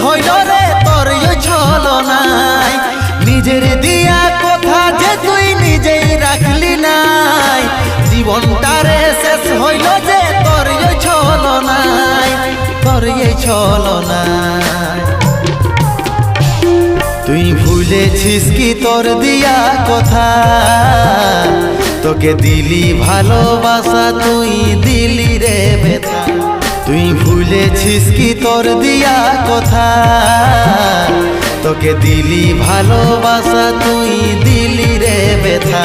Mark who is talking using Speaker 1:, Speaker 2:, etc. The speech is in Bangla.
Speaker 1: হইল রে তোর ছলনাই। নিজের দিয়া কথা যে তুই নিজেই রাখলি নাই, জীবনটারে শেষ হইল যে তোর ছলনাই, তোর ছলনাই। তুই ভুলেছিস কি তোর দিয়া কথা, তোকে দিলি ভালোবাসা তুই দিলি রে ব্যথা। তুই ভুলেছিস কি তোর দিয়া কথা, তোকে দিলি ভালোবাসা তুই দিলি রে ব্যথা।